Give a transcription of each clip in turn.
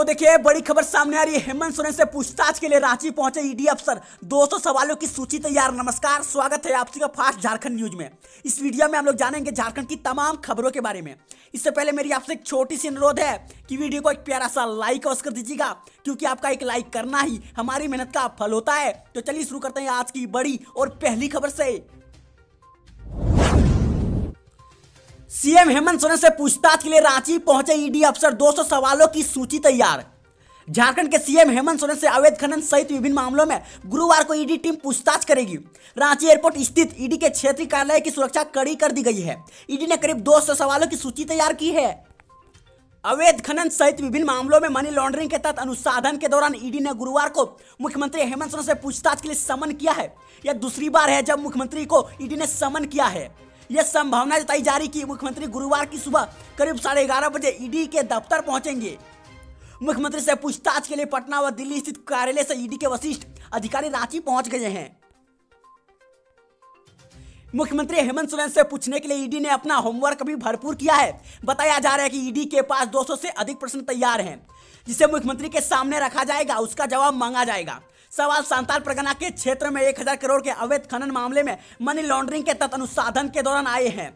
तो देखिए बड़ी खबर सामने आ रही है। हेमंत सोरेन से पूछताछ के लिए रांची पहुंचे ईडी अफसर। 200 सवालों की सूची तैयार। नमस्कार, स्वागत है आप सभी का फास्ट झारखंड न्यूज में। इस वीडियो में हम लोग जानेंगे झारखंड की तमाम खबरों के बारे में। इससे पहले मेरी आपसे एक छोटी सी अनुरोध है कि वीडियो को एक प्यारा सा लाइक अवश्य कर दीजिएगा, क्योंकि आपका एक लाइक करना ही हमारी मेहनत का फल होता है। तो चलिए शुरू करते हैं आज की बड़ी और पहली खबर से। सीएम हेमंत सोरेन से पूछताछ के लिए रांची पहुंचे ईडी अफसर। 200 सवालों की सूची तैयार। झारखंड के सीएम हेमंत सोरेन से अवैध खनन सहित विभिन्न मामलों में गुरुवार को ईडी टीम पूछताछ करेगी। रांची एयरपोर्ट स्थित ईडी के क्षेत्रीय कार्यालय की सुरक्षा कड़ी कर दी गई है। ईडी ने करीब 200 सवालों की सूची तैयार की है। अवैध खनन सहित विभिन्न मामलों में मनी लॉन्ड्रिंग के तहत अनुसंधान के दौरान ईडी ने गुरुवार को मुख्यमंत्री हेमंत सोरेन से पूछताछ के लिए समन किया है। यह दूसरी बार है जब मुख्यमंत्री को ईडी ने समन किया है। यह संभावना जताई जा रही कि मुख्यमंत्री गुरुवार की सुबह करीब 11:30 बजे ईडी के दफ्तर पहुंचेंगे। मुख्यमंत्री से पूछताछ के लिए पटना व दिल्ली स्थित कार्यालय से ईडी के वरिष्ठ अधिकारी रांची पहुंच गए हैं। मुख्यमंत्री हेमंत सोरेन से पूछने के लिए ईडी ने अपना होमवर्क भी भरपूर किया है। बताया जा रहा है कि ईडी के पास 200 से अधिक प्रश्न तैयार हैं, जिसे मुख्यमंत्री के सामने रखा जाएगा, उसका जवाब मांगा जाएगा। सवाल संताल परगना के क्षेत्र में 1000 करोड़ के अवैध खनन मामले में मनी लॉन्ड्रिंग के तहत अनुसंधान के दौरान आए हैं।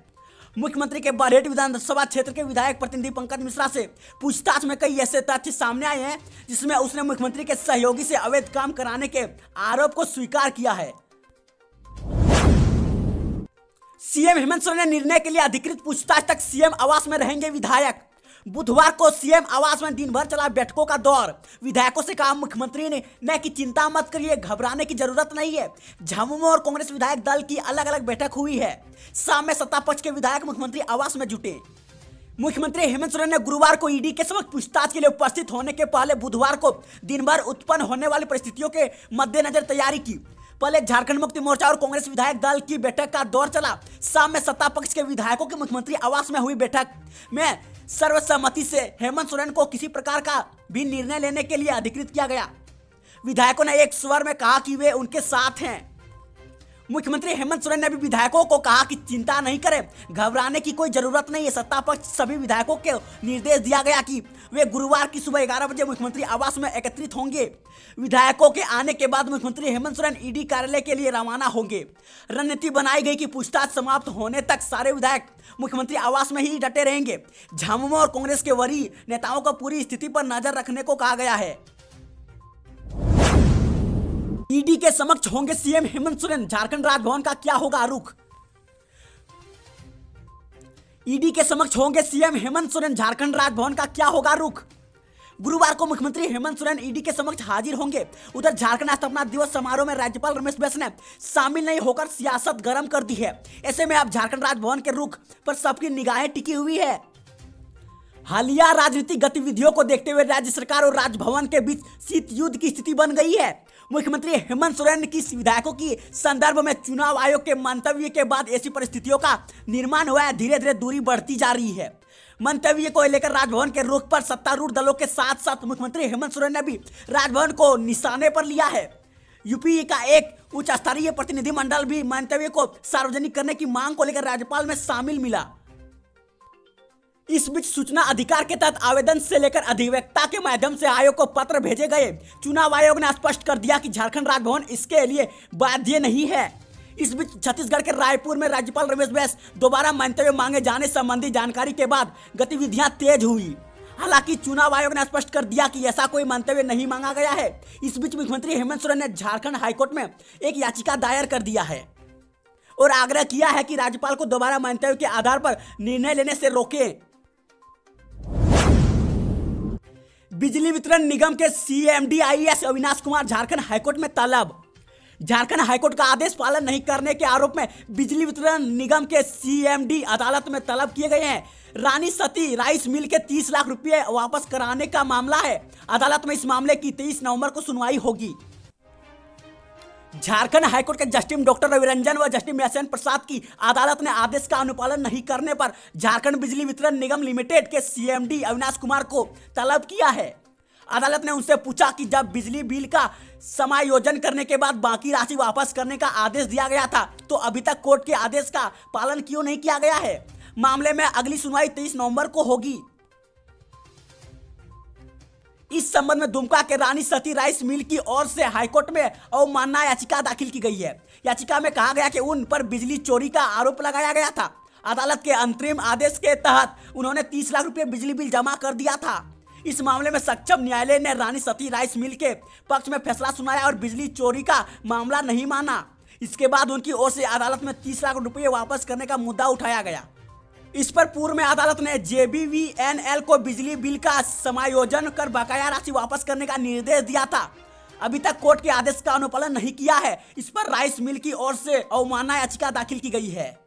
मुख्यमंत्री के बरहेट विधानसभा क्षेत्र के विधायक प्रतिनिधि पंकज मिश्रा से पूछताछ में कई ऐसे तथ्य सामने आए हैं जिसमें उसने मुख्यमंत्री के सहयोगी से अवैध काम कराने के आरोप को स्वीकार किया है। सीएम हेमंत सोरेन ने निर्णय के लिए अधिकृत पूछताछ तक सीएम आवास में रहेंगे विधायक। बुधवार को सीएम आवास में दिन भर चला बैठकों का दौर। विधायकों से कहा मुख्यमंत्री ने कि चिंता मत करिए, घबराने की जरूरत नहीं है। झामुमो और कांग्रेस विधायक दल की अलग अलग बैठक हुई है। शाम में सत्ता पक्ष के विधायक मुख्यमंत्री आवास में जुटे। मुख्यमंत्री हेमंत सोरेन ने गुरुवार को ईडी के समक्ष पूछताछ के लिए उपस्थित होने के पहले बुधवार को दिन भर उत्पन्न होने वाली परिस्थितियों के मद्देनजर तैयारी की। पहले झारखंड मुक्ति मोर्चा और कांग्रेस विधायक दल की बैठक का दौर चला। शाम में सत्ता पक्ष के विधायकों की मुख्यमंत्री आवास में हुई बैठक में सर्वसम्मति से हेमंत सोरेन को किसी प्रकार का भी निर्णय लेने के लिए अधिकृत किया गया। विधायकों ने एक स्वर में कहा कि वे उनके साथ हैं। मुख्यमंत्री हेमंत सोरेन ने भी विधायकों को कहा कि चिंता नहीं करें, घबराने की कोई जरूरत नहीं है। सत्ता पक्ष सभी विधायकों को निर्देश दिया गया कि वे गुरुवार की सुबह 11 बजे मुख्यमंत्री आवास में एकत्रित होंगे। विधायकों के आने के बाद मुख्यमंत्री हेमंत सोरेन ईडी कार्यालय के लिए रवाना होंगे। रणनीति बनाई गई कि पूछताछ समाप्त होने तक सारे विधायक मुख्यमंत्री आवास में ही डटे रहेंगे। झामुमो और कांग्रेस के वरीय नेताओं को पूरी स्थिति पर नजर रखने को कहा गया है। ईडी के समक्ष होंगे सीएम हेमंत सोरेन। झारखंड राजभवन का क्या होगा रुख? ईडी के समक्ष होंगे सीएम हेमंत सोरेन। झारखंड राजभवन का क्या होगा रुख? गुरुवार को मुख्यमंत्री हेमंत सोरेन ईडी के समक्ष हाजिर होंगे। उधर झारखंड स्थापना दिवस समारोह में राज्यपाल रमेश बैस ने शामिल नहीं होकर सियासत गर्म कर दी है। ऐसे में अब झारखंड राजभवन के रुख पर सबकी निगाहें टिकी हुई है। हालिया राजनीतिक गतिविधियों को देखते हुए राज्य सरकार और राजभवन के बीच शीत युद्ध की स्थिति बन गई है। मुख्यमंत्री हेमंत सोरेन की विधायकों की संदर्भ में चुनाव आयोग के मंतव्य के बाद ऐसी परिस्थितियों का निर्माण हुआ है। धीरे धीरे दूरी बढ़ती जा रही है। मंतव्य को लेकर राजभवन के रुख पर सत्तारूढ़ दलों के साथ साथ मुख्यमंत्री हेमंत सोरेन ने भी राजभवन को निशाने पर लिया है। यूपी का एक उच्च स्तरीय प्रतिनिधिमंडल भी मंतव्य को सार्वजनिक करने की मांग को लेकर राज्यपाल में शामिल मिला। इस बीच सूचना अधिकार के तहत आवेदन से लेकर अधिवक्ता के माध्यम से आयोग को पत्र भेजे गए। चुनाव आयोग ने स्पष्ट कर दिया कि झारखंड राजभवन इसके लिए बाध्य नहीं है। इस बीच छत्तीसगढ़ के रायपुर में राज्यपाल रमेश बैस दोबारा मंतव्य मांगे जाने संबंधी जानकारी के बाद गतिविधियां तेज हुई। हालांकि चुनाव आयोग ने स्पष्ट कर दिया कि ऐसा कोई मंतव्य नहीं मांगा गया है। इस बीच मुख्यमंत्री हेमंत सोरेन ने झारखंड हाईकोर्ट में एक याचिका दायर कर दिया है और आग्रह किया है कि राज्यपाल को दोबारा मंतव्य के आधार पर निर्णय लेने से रोके। बिजली वितरण निगम के CMD IAS Avinash Kumar Jharkhand high court में तलब। झारखंड हाईकोर्ट का आदेश पालन नहीं करने के आरोप में बिजली वितरण निगम के सीएमडी अदालत में तलब किए गए हैं। रानी सती राइस मिल के 30 लाख रुपए वापस कराने का मामला है। अदालत में इस मामले की 23 नवंबर को सुनवाई होगी। झारखंड हाईकोर्ट के जस्टिस डॉक्टर रविरंजन व जस्टिस एसएन प्रसाद की अदालत ने आदेश का अनुपालन नहीं करने पर झारखंड बिजली वितरण निगम लिमिटेड के सीएमडी अविनाश कुमार को तलब किया है। अदालत ने उनसे पूछा कि जब बिजली बिल का समायोजन करने के बाद बाकी राशि वापस करने का आदेश दिया गया था तो अभी तक कोर्ट के आदेश का पालन क्यों नहीं किया गया है। मामले में अगली सुनवाई 23 नवंबर को होगी। इस संबंध में दुमका के रानी सती राइस मिल की ओर से हाईकोर्ट में अवमानना याचिका दाखिल की गई है। याचिका में कहा गया कि उन पर बिजली चोरी का आरोप लगाया गया था। अदालत के अंतरिम आदेश के तहत उन्होंने 30 लाख रुपए बिजली बिल जमा कर दिया था। इस मामले में सक्षम न्यायालय ने रानी सती राइस मिल के पक्ष में फैसला सुनाया और बिजली चोरी का मामला नहीं माना। इसके बाद उनकी ओर से अदालत में 30 लाख रुपए वापस करने का मुद्दा उठाया गया। इस पर पूर्व में अदालत ने JBVNL को बिजली बिल का समायोजन कर बकाया राशि वापस करने का निर्देश दिया था। अभी तक कोर्ट के आदेश का अनुपालन नहीं किया है। इस पर राइस मिल की ओर से अवमानना याचिका दाखिल की गई है।